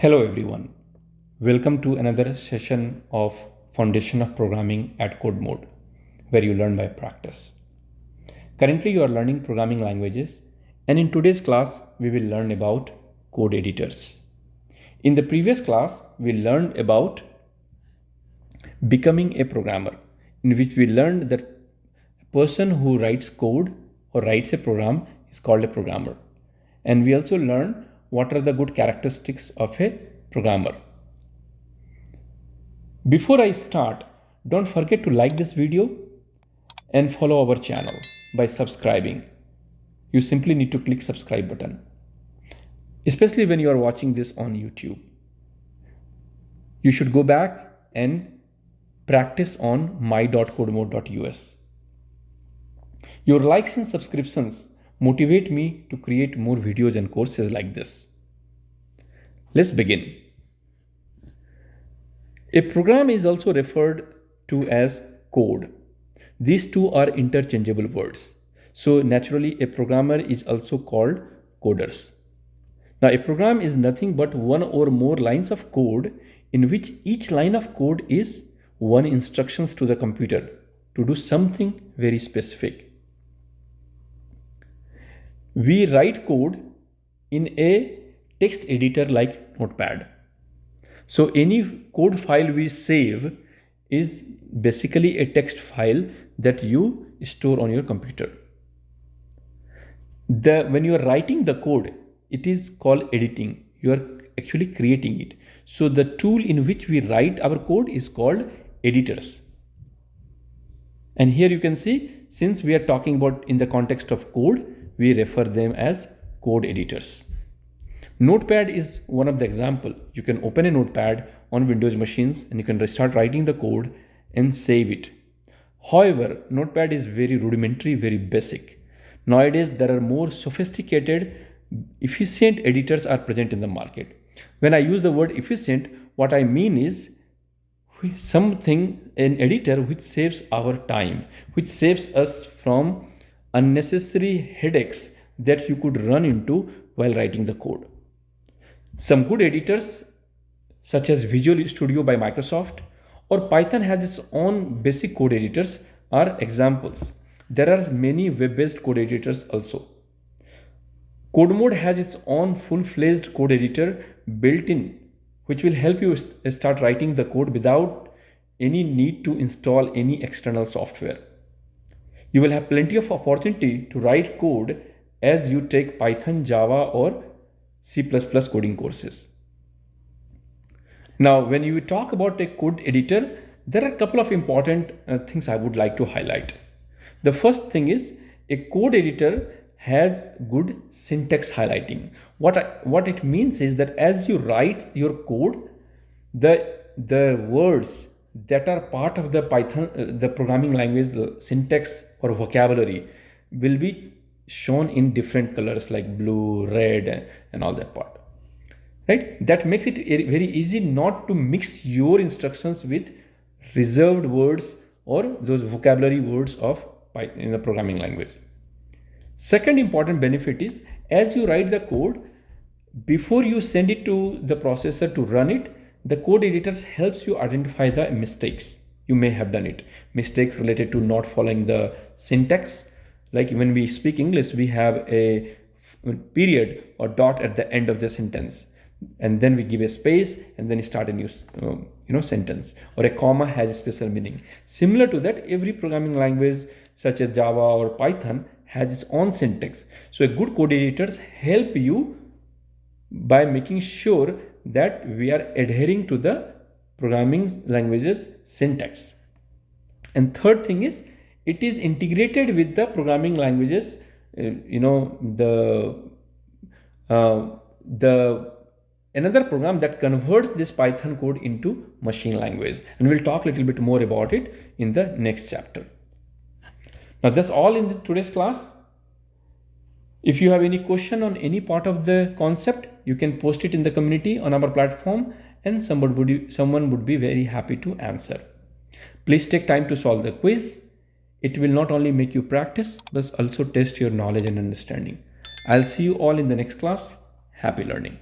Hello everyone. Welcome to another session of Foundation of Programming at Codemode, where you learn by practice. Currently you are learning programming languages, and in today's class we will learn about code editors. In the previous class we learned about becoming a programmer, in which we learned that a person who writes code or writes a program is called a programmer. And we also learned what are the good characteristics of a programmer. Before I start, don't forget to like this video and follow our channel by subscribing. You simply need to click subscribe button, especially when you are watching this on YouTube. You should go back and practice on my.codemode.us. Your likes and subscriptions motivate me to create more videos and courses like this. Let's begin. A program is also referred to as code. These two are interchangeable words. So naturally a programmer is also called coders. Now a program is nothing but one or more lines of code in which each line of code is one instructions to the computer to do something very specific. We write code in a text editor like Notepad. So any code file we save is basically a text file that you store on your computer. When you are writing the code, it is called editing. You are actually creating it. So the tool in which we write our code is called editors. And here you can see, since we are talking about in the context of code, we refer them as code editors. Notepad is one of the example. You can open a notepad on Windows machines and you can start writing the code and save it. However, Notepad is very rudimentary, very basic. Nowadays, there are more sophisticated, efficient editors are present in the market. When I use the word efficient, what I mean is something, an editor which saves our time, which saves us from unnecessary headaches that you could run into while writing the code. Some good editors such as Visual Studio by Microsoft or Python has its own basic code editors are examples. There are many web-based code editors also. Codemode has its own full-fledged code editor built in, which will help you start writing the code without any need to install any external software. You will have plenty of opportunity to write code as you take Python, Java or C++ coding courses. Now, when you talk about a code editor, there are a couple of important things I would like to highlight. The first thing is a code editor has good syntax highlighting. What it means is that as you write your code, the words that are part of the Python, the programming language syntax or vocabulary will be shown in different colors like blue, red, and all that part, right? That makes it very easy not to mix your instructions with reserved words or those vocabulary words of Python in the programming language. Second important benefit is as you write the code, before you send it to the processor to run it, the code editors helps you identify the mistakes you may have done it. Mistakes related to not following the syntax. Like when we speak English, we have a period or dot at the end of the sentence, and then we give a space and then start a new sentence, or a comma has a special meaning. Similar to that, every programming language such as Java or Python has its own syntax. So a good code editors help you by making sure that we are adhering to the programming languages syntax. And third thing is it is integrated with the programming languages, another program that converts this Python code into machine language, and we'll talk a little bit more about it in the next chapter. Now that's all in today's class. If you have any question on any part of the concept, you can post it in the community on our platform and someone would be very happy to answer. Please take time to solve the quiz. It will not only make you practice, but also test your knowledge and understanding. I'll see you all in the next class. Happy learning.